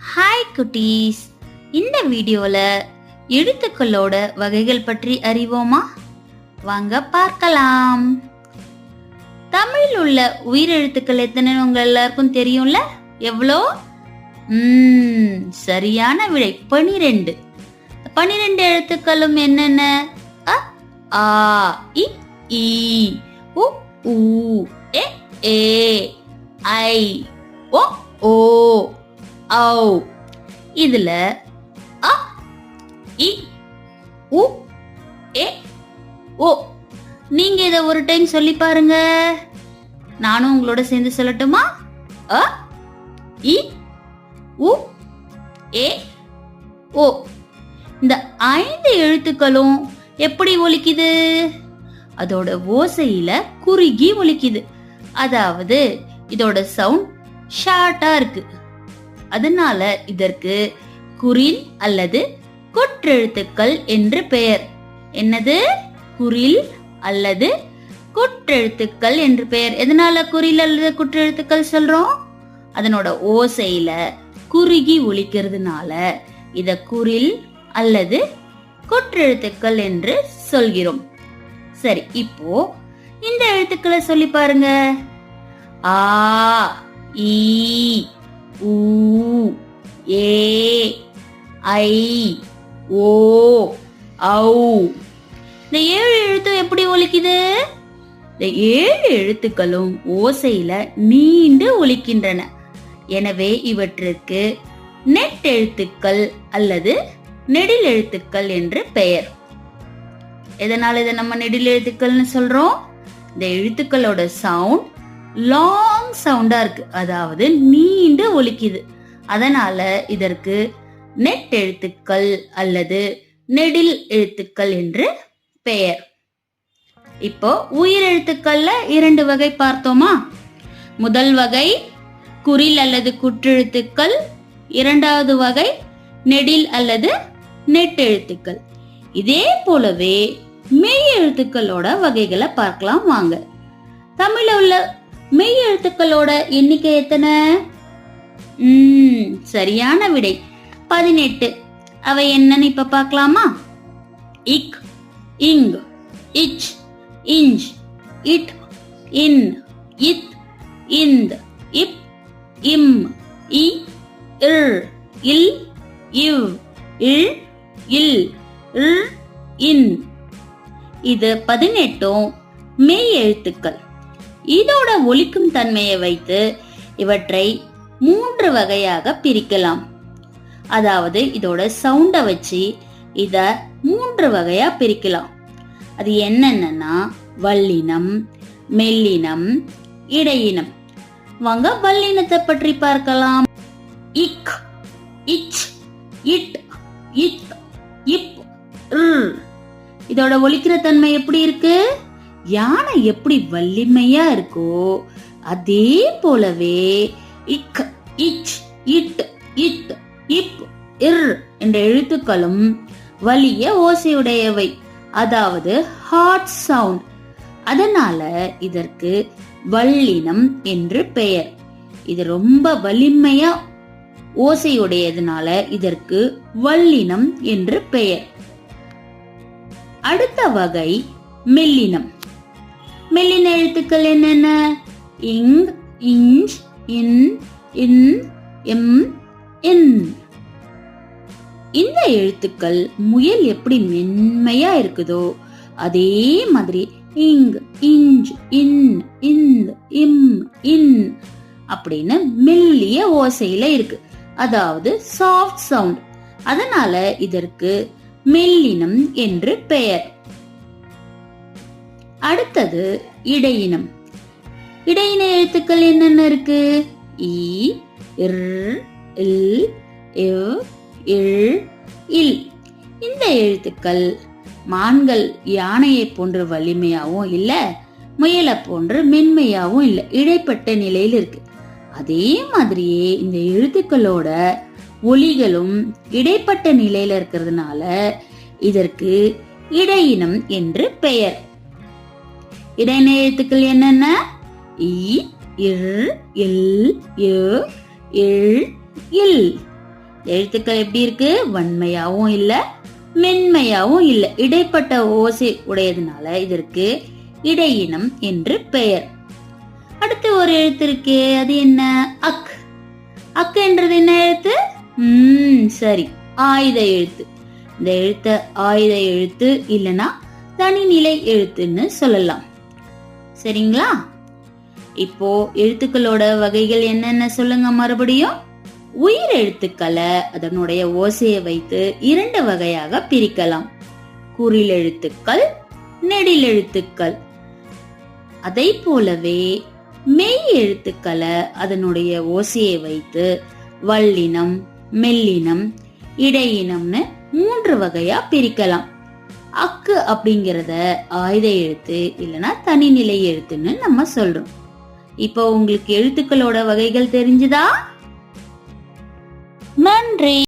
Hi குட்டீஸ், இந்த வீடியோல எழுத்துக்களோட வகைகள் பற்றி அறிவோமா? வாங்க பார்க்கலாம். தமிழில் உள்ள உயிரெழுத்துக்கள் எத்தனை உங்க எல்லாருக்கும் தெரியும்ல? எவ்வளோ? சரியான விடை 12. 12 எழுத்துக்களும் என்னென்ன? அ, ஆ, இ, ஈ, உ, ஊ, எ, ஏ, ஐ, ஓ, ஓ, ஔ. இதுல அ, இ, உ, ஏ, ஓ. நீங்க இத ஒரு டைம் சொல்லி பாருங்க. நானும் உங்களோட சேர்ந்து சொல்லட்டுமா? அ, இ, உ, ஏ, ஓ. இந்த 5 எழுத்துக்களும் எப்படி ஒலிக்குது? அதோட ஓசையில குறுகி ஒலிக்குது. அதாவது இதோட சவுண்ட் ஷார்ட்டா இருக்கு. அதனால இதற்கு குறில் அல்லது குற்றெழுத்துக்கள் என்று பெயர். என்னது? குறில் அல்லது குற்றெழுத்துக்கள் என்று பெயர். எதனால குறில் அல்லது குற்றெழுத்துக்கள் சொல்றோம்? அதனோட ஓசையில குறுகி ஒலிக்கிறதுனால இத குறில் அல்லது குற்றெழுத்துக்கள் என்று சொல்கிறோம். சரி, இப்போ இந்த எழுத்துக்களை சொல்லி பாருங்க. ஆ, ஈ, ஊ, ஏ, ஐ, ஓ, ஔ. இந்த 7 எழுத்தும் எப்படி ஒலிக்குது? இந்த 7 எழுத்துக்களும் ஓசையில நீண்டு ஒலிக்கின்றன. எனவே இவற்றிற்கு நெட்டெழுத்துக்கள் அல்லது நெடில் எழுத்துக்கள் என்று பெயர். எதனால இதை நம்ம நெடில் எழுத்துக்கள்னு சொல்றோம்? இந்த எழுத்துக்களோட சவுண்ட் லாங் சவுண்டா இருக்கு, அதாவது நீண்டு ஒலிக்குது. அதனால இதற்கு நெட்டெழுத்துக்கள் அல்லது நெடில் எழுத்துக்கள் என்று பெயர். இப்போ உயிரெழுத்துக்கள்ல 2 வகை பார்த்தோமா? முதல் வகை குறில் அல்லது குற்றெழுத்துக்கள், இரண்டாவது வகை நெடில் அல்லது நெட்டெழுத்துக்கள். இதே போலவே மெய் எழுத்துக்களோட வகைகளை பார்க்கலாம் வாங்க. தமிழ்ல உள்ள மெய் எழுத்துக்களோட எண்ணிக்கை எத்தனை? சரியான விடை 18. அவை என்னன்னு இப்ப பார்க்கலாமா? இக், இங், இச், இஞ்ச், இட், இன், இத், இந்த், இப், இம், இ, இர், இல், இவ், இல், இல், இர், இன். இது 18 மெய் எழுத்துக்கள். இதோட ஒலிக்கும் தன்மையை வைத்து இவற்றை 3 வகையாக பிரிக்கலாம். அதாவது இதோட சவுண்ட வச்சு இத 3 வகையா பிரிக்கலாம். அது என்னென்னா வல்லினம், மெல்லினம், இடையினம். வாங்க வல்லினத்தை பற்றி பார்க்கலாம். இக், இச், இட், இத், இப், இர். இதோட ஒலிக்கிற தன்மை எப்படி இருக்கு? யானை எப்படி வலிமையா இருக்கோ அதே போலவே இக், இச், இட், இத், இப், இர் என்ற எழுத்துக்களும் வலிய ஓசையுடையவை, அதாவது ஹார்ட் சவுண்ட். அதனால இதற்கு வல்லினம் என்று பெயர். இது ரொம்ப வலிமையா ஓசையுடையதுனால இதற்கு வல்லினம் என்று பெயர். அடுத்த வகை மெல்லினம். மெல்லின எழுத்துக்கள் என்னென்ன? இங், இஞ்ச், இன், இன், எம், என். இந்த எழுத்துக்கள் முயல் எப்படி மென்மையா இருக்குதோ அதே மாதிரி இங், இஞ்ச், இன், இந்த், இம், இன் அப்படின்னு மெல்லிய ஓசையில இருக்கு, அதாவது சாஃப்ட் சவுண்ட். அதனால இதற்கு மெல்லினம் என்று பெயர். அடுத்தது இடையினம். இடையின எழுத்துக்கள் என்னென்ன இருக்கு? இ, இர், இல், இவ், இல், இல். இந்த எழுத்துக்கள் மான்கள் யானையை போன்ற வலிமையாவும் இல்ல, முயலை போன்ற மென்மையாவும் இல்ல, இடைப்பட்ட நிலையில் இருக்கு. அதே மாதிரியே இந்த எழுத்துக்களோட ஒலிகளும் இடைப்பட்ட நிலையில இருக்கிறதுனால இதற்கு இடையினம் என்று பெயர். இடையின எழுத்துக்கள் என்னென்ன? இ, இர், இல், இவ், இல், இல். எழுத்துக்கள் எப்படி இருக்கு? வன்மையாவும் இல்ல, மென்மையாவும் இல்ல, இடைப்பட்ட ஓசை உடையதுனால இதற்கு இடையினம் என்று பெயர். அடுத்து ஒரு எழுத்து இருக்கு, அது என்ன? அக். அக் என்றது என்ன எழுத்து? சரி, ஆயுத எழுத்து. இந்த எழுத்த ஆயுத எழுத்து இல்லனா தனிநிலை எழுத்துன்னு சொல்லலாம். சரிங்களா? இப்போ எழுத்துக்களோட வகைகள் என்னென்ன சொல்லுங்க மறுபடியும். உயிர் எழுத்துக்களை அதனுடைய ஓசையை வைத்து 2 வகையாக பிரிக்கலாம். குறில் எழுத்துக்கள், நெடில் எழுத்துக்கள். அதை போலவே மெய் எழுத்துக்களை அதனுடைய ஓசையை வைத்து வல்லினம், மெல்லினம், இடையினம்னு 3 வகையா பிரிக்கலாம். அக்கு அப்படிங்கறத ஆயுத எழுத்து இல்லனா தனிநிலை எழுத்துன்னு நம்ம சொல்றோம். இப்போ உங்களுக்கு எழுத்துக்களோட வகைகள் தெரிஞ்சுதா? நன்றி.